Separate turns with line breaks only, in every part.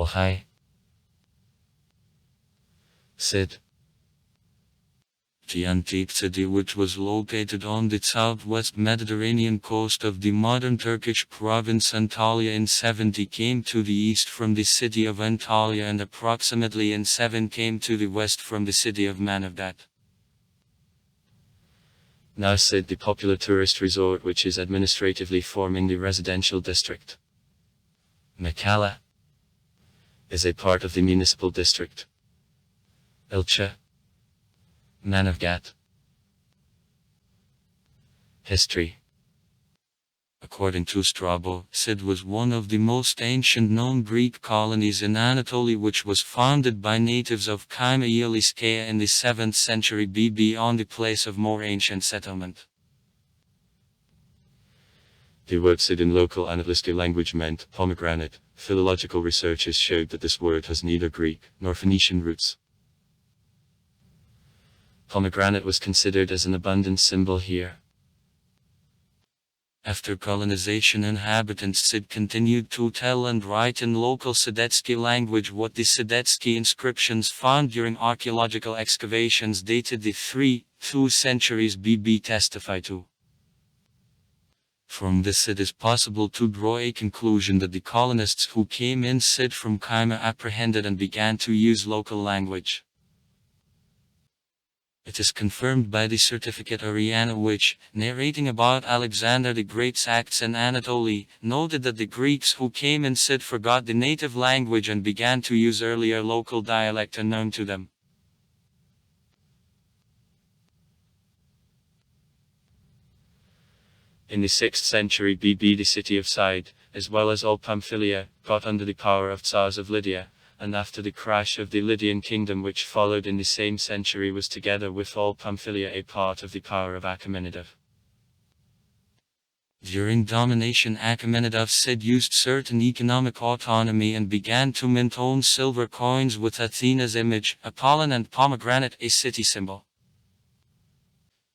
Ohai. Sid. The antique city, which was located on the southwest Mediterranean coast of the modern Turkish province Antalya in 70, came to the east from the city of Antalya, and approximately in 7 came to the west from the city of Manavgat. Now Sid, the popular tourist resort which is administratively forming the residential district. Mekala is a part of the municipal district. Ilcha. Manavgat. History. According to Strabo, Sid was one of the most ancient known Greek colonies in Anatolia, which was founded by natives of Kyma Ialiskaya in the 7th century BB on the place of more ancient settlement. The word Sid in local Anatolian language meant pomegranate. Philological researches showed that this word has neither Greek nor Phoenician roots. Pomegranate was considered as an abundance symbol here. After colonization, inhabitants Sid continued to tell and write in local Sidetsky language what the Sidetsky inscriptions found during archaeological excavations dated the 3-2 centuries BB testify to. From this it is possible to draw a conclusion that the colonists who came in Sid from Kyma apprehended and began to use local language. It is confirmed by the certificate Ariana, which, narrating about Alexander the Great's acts in Anatolia, noted that the Greeks who came in Sid forgot the native language and began to use earlier local dialect unknown to them. In the 6th century BB, the city of Side, as well as all Pamphylia, got under the power of Tsars of Lydia, and after the crash of the Lydian kingdom which followed in the same century was together with all Pamphylia a part of the power of Achaemenid. During domination, Achaemenid Sid used certain economic autonomy and began to mint own silver coins with Athena's image, Apollon and pomegranate, a city symbol.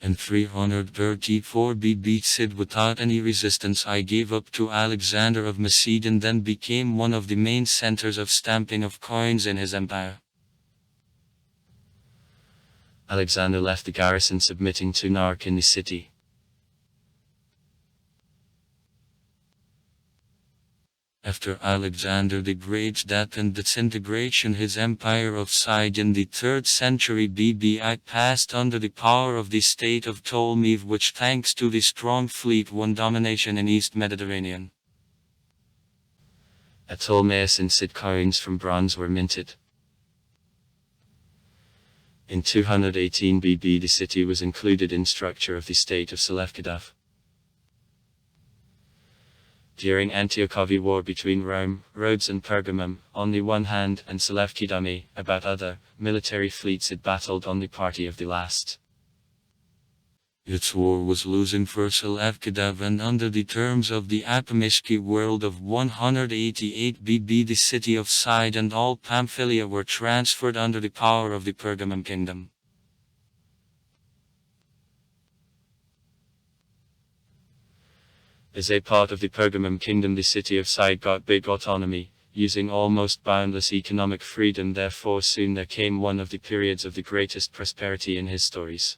In 334 BB, Sid, without any resistance, gave up to Alexander of Macedon, then became one of the main centers of stamping of coins in his empire. Alexander left the garrison submitting to Nark in the city. After Alexander the Great's death and disintegration, his empire of Side in the 3rd century BBI passed under the power of the state of Ptolemy, which thanks to the strong fleet won domination in East Mediterranean. At Ptolemais in Sid, coins from bronze were minted. In 218 BB, the city was included in structure of the state of Selevkidaf. During Antiochovi war between Rome, Rhodes and Pergamum, on the one hand, and Selevkidami, about other, military fleets, it battled on the party of the last. Its war was losing for Selevkidav, and under the terms of the Apamishki World of 188 BB, the city of Side and all Pamphylia were transferred under the power of the Pergamum kingdom. As a part of the Pergamum kingdom, the city of Side got big autonomy, using almost boundless economic freedom. Therefore soon there came one of the periods of the greatest prosperity in his stories.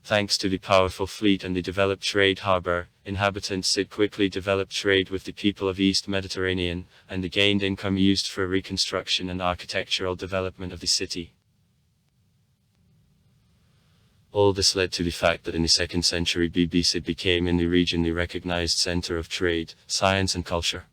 Thanks to the powerful fleet and the developed trade harbor, inhabitants Sid quickly developed trade with the people of East Mediterranean, and the gained income used for reconstruction and architectural development of the city. All this led to the fact that in the 2nd century BB, Sid became in the region the recognized center of trade, science and culture.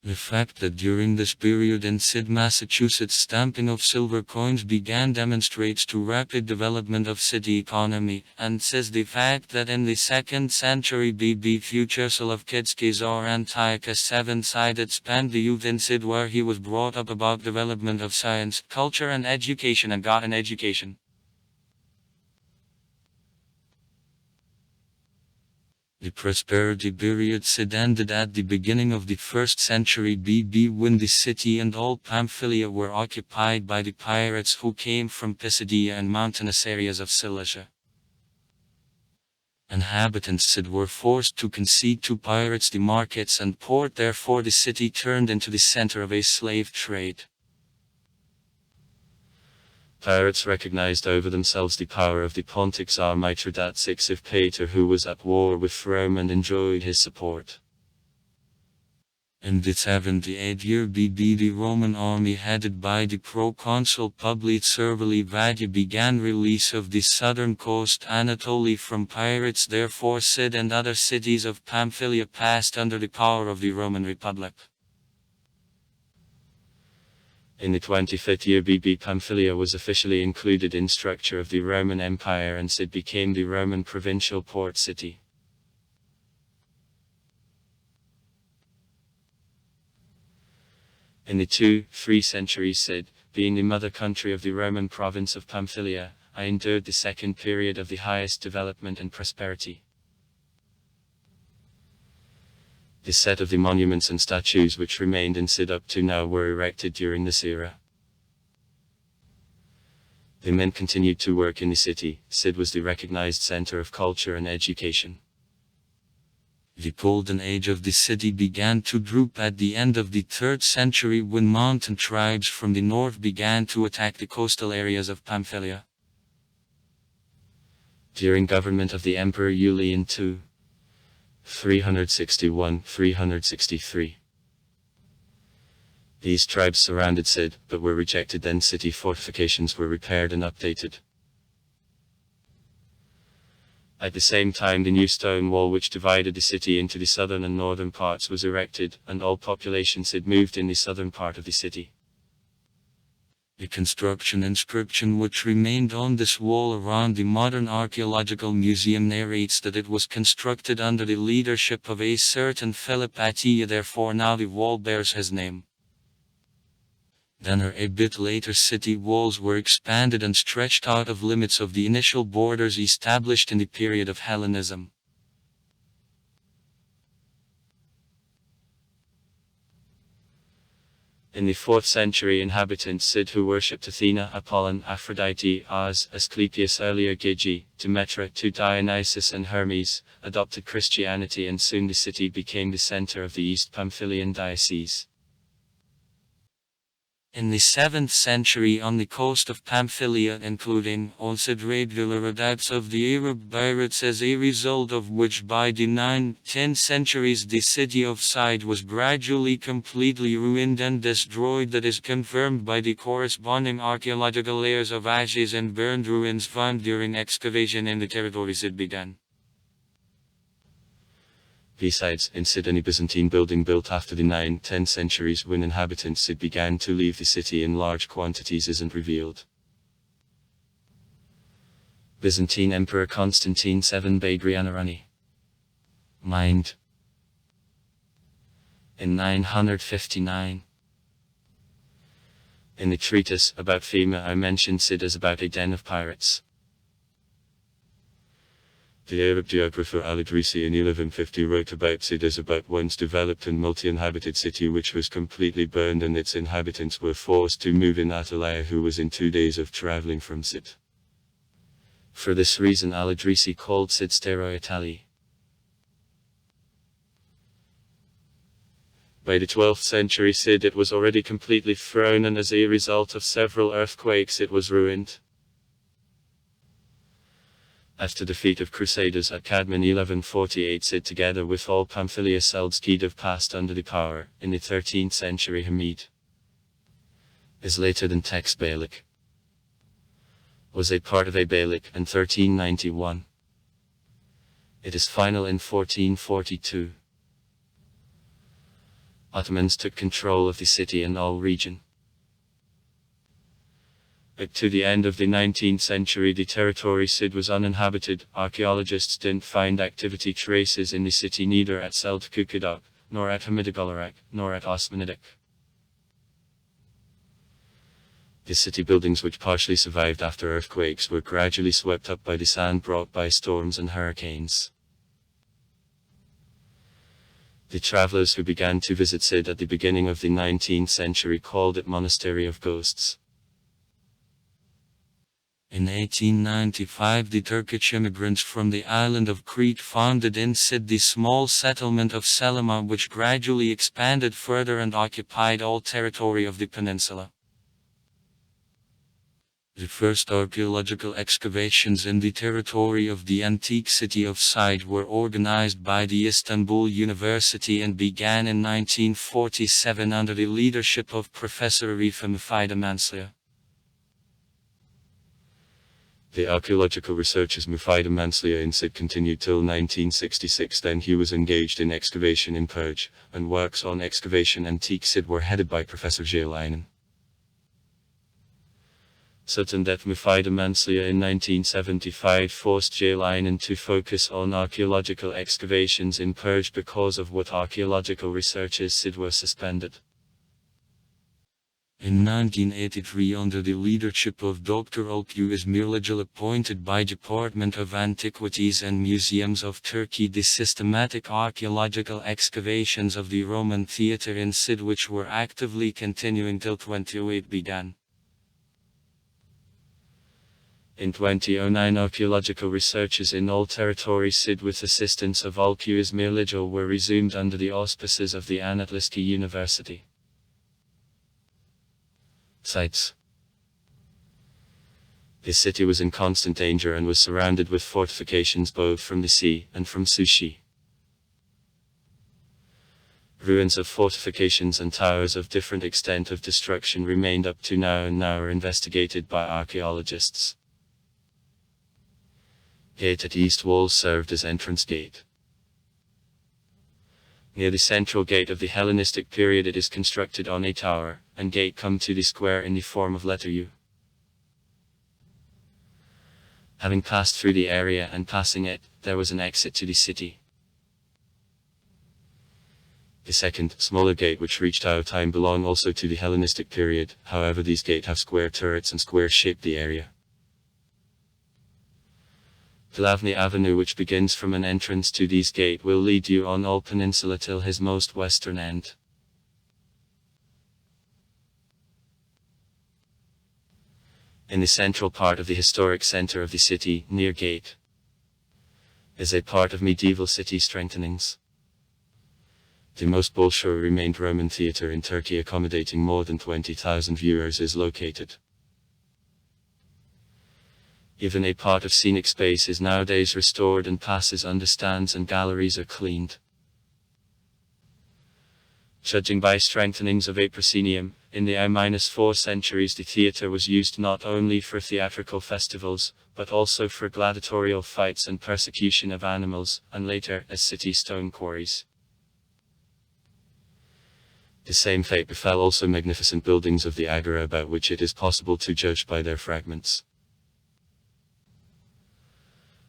The fact that during this period in Sid, Massachusetts, stamping of silver coins began demonstrates to rapid development of city economy, and says the fact that in the 2nd century BB, future Selevkidski Tsar Antiochus VII Side spent the youth in Sid, where he was brought up about development of science, culture and education, and got an education. The prosperity period Sid ended at the beginning of the 1st century BB, when the city and all Pamphylia were occupied by the pirates who came from Pisidia and mountainous areas of Cilicia. Inhabitants were forced to concede to pirates the markets and port, therefore the city turned into the center of a slave trade. Pirates recognized over themselves the power of the Pontic Tsar Mithridates of Pater, who was at war with Rome and enjoyed his support. In the 78th year BB, the Roman army headed by the proconsul Publius Servili Vadius began release of the southern coast Anatolia from pirates, therefore Sid and other cities of Pamphylia passed under the power of the Roman Republic. In the 25th year BB, Pamphylia was officially included in structure of the Roman Empire and Sid became the Roman provincial port city. In the 2-3 centuries, Sid, being the mother country of the Roman province of Pamphylia, endured the second period of the highest development and prosperity. The set of the monuments and statues which remained in Sid up to now were erected during this era. The men continued to work in the city. Sid was the recognized center of culture and education. The golden age of the city began to droop at the end of the 3rd century when mountain tribes from the north began to attack the coastal areas of Pamphylia. During government of the Emperor Julian II, 361-363. These tribes surrounded Sid, but were rejected. Then city fortifications were repaired and updated. At the same time, the new stone wall which divided the city into the southern and northern parts was erected, and all population Sid moved in the southern part of the city. The construction inscription which remained on this wall around the modern archaeological museum narrates that it was constructed under the leadership of a certain Philip Attila, therefore now the wall bears his name. Then a bit later city walls were expanded and stretched out of limits of the initial borders established in the period of Hellenism. In the 4th century, inhabitants Sid who worshipped Athena, Apollon, Aphrodite, Asclepius, earlier Gygi, Demetra, to Dionysus and Hermes, adopted Christianity, and soon the city became the center of the East Pamphylian diocese. In the 7th century, on the coast of Pamphylia, including also regular attacks of the Arab pirates, as a result of which by the 9th-10th centuries the city of Sid was gradually completely ruined and destroyed. That is confirmed by the corresponding archaeological layers of ashes and burned ruins found during excavation in the territories it began. Besides, in Sid, any Byzantine building built after the 9th-10th centuries when inhabitants Sid began to leave the city in large quantities isn't revealed. Byzantine Emperor Constantine VII Bagrianarani. Mind. In 959. In the treatise about Fema I mentioned Sid as about a den of pirates. The Arab geographer Al-Idrisi in 1150 wrote about Sid as about once developed and multi-inhabited city which was completely burned, and its inhabitants were forced to move in. Atalaya, who was in 2 days of traveling from Sid. For this reason Al-Idrisi called Sid Steroi Itali. By the 12th century Sid it was already completely thrown, and as a result of several earthquakes it was ruined. After defeat of Crusaders at Cadman 1148, Sid together with all Pamphylia Seldskyv passed under the power, in the 13th century Hamid. Is later than text Beylik. Was a part of a Beylik in 1391. It is final in 1442. Ottomans took control of the city and all region. To the end of the 19th century the territory Sid was uninhabited. Archaeologists didn't find activity traces in the city neither at Selçukludak, nor at Hamidagolarak, nor at Osmanidak. The city buildings which partially survived after earthquakes were gradually swept up by the sand brought by storms and hurricanes. The travelers who began to visit Sid at the beginning of the 19th century called it Monastery of Ghosts. In 1895 the Turkish immigrants from the island of Crete founded in Sid the small settlement of Selima, which gradually expanded further and occupied all territory of the peninsula. The first archaeological excavations in the territory of the antique city of Sid were organized by the Istanbul University and began in 1947 under the leadership of Professor Arife Müfide. The archaeological researches Müfide Manslia in Sid continued till 1966. Then he was engaged in excavation in Perj, and works on excavation antique Sid were headed by Professor Jalinen. Sudden death Müfide Manslia in 1975 forced Jalinen to focus on archaeological excavations in Perj because of what archaeological researches Sid were suspended. In 1983, under the leadership of Dr. Ulku Izmirligil, appointed by Department of Antiquities and Museums of Turkey, the systematic archaeological excavations of the Roman theatre in Sid, which were actively continuing till 2008, began. In 2009, archaeological researches in all territories Sid with assistance of Ulku Izmirligil were resumed under the auspices of the Anadoluski University. Sites. The city was in constant danger and was surrounded with fortifications both from the sea and from Sushi. Ruins of fortifications and towers of different extent of destruction remained up to now and now are investigated by archaeologists. Gate at east wall served as entrance gate. Near the central gate of the Hellenistic period it is constructed on a tower, and gate come to the square in the form of letter U. Having passed through the area and passing it, there was an exit to the city. The second, smaller gate which reached our time belong also to the Hellenistic period, however these gates have square turrets and square-shaped the area. Glavny Avenue, which begins from an entrance to these gate, will lead you on all peninsula till his most western end. In the central part of the historic center of the city, near gate, is a part of medieval city strengthenings. The most Bolshoi remained Roman theatre in Turkey, accommodating more than 20,000 viewers, is located. Even a part of scenic space is nowadays restored and passes under stands and galleries are cleaned. Judging by strengthenings of a proscenium, in the I-4 centuries the theatre was used not only for theatrical festivals, but also for gladiatorial fights and persecution of animals, and later as city stone quarries. The same fate befell also magnificent buildings of the Agora, about which it is possible to judge by their fragments.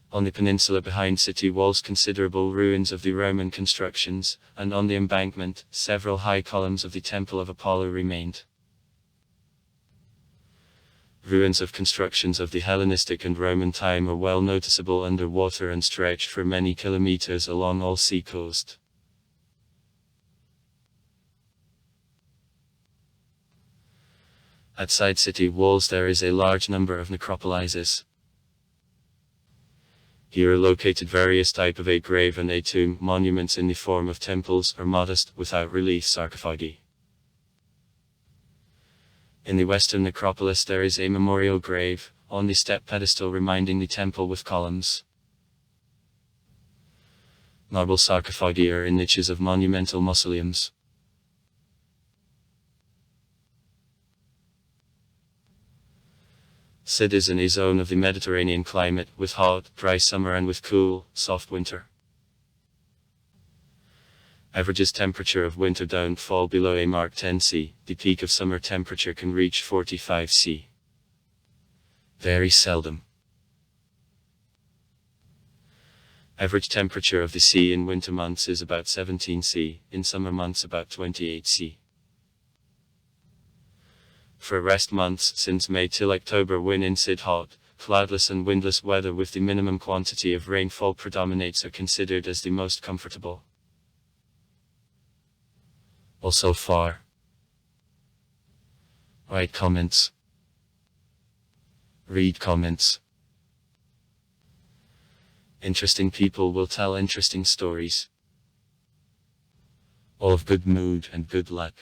On the peninsula behind city walls considerable ruins of the Roman constructions, and on the embankment, several high columns of the Temple of Apollo remained. Ruins of constructions of the Hellenistic and Roman time are well noticeable under water and stretched for many kilometers along all sea coast. Outside city walls there is a large number of necropolises. Here are located various types of a grave and a tomb, monuments in the form of temples or modest, without relief sarcophagi. In the western necropolis there is a memorial grave, on the step pedestal reminding the temple with columns. Marble sarcophagi are in niches of monumental mausoleums. Sid is in a zone of the Mediterranean climate, with hot, dry summer and with cool, soft winter. Averages temperature of winter don't fall below a mark 10 C, the peak of summer temperature can reach 45 C. Very seldom. Average temperature of the sea in winter months is about 17 C, in summer months about 28 C. For rest months, since May till October, when in Sid hot, cloudless and windless weather with the minimum quantity of rainfall predominates, are considered as the most comfortable. Also far. Write comments. Read comments. Interesting people will tell interesting stories. All of good mood and good luck.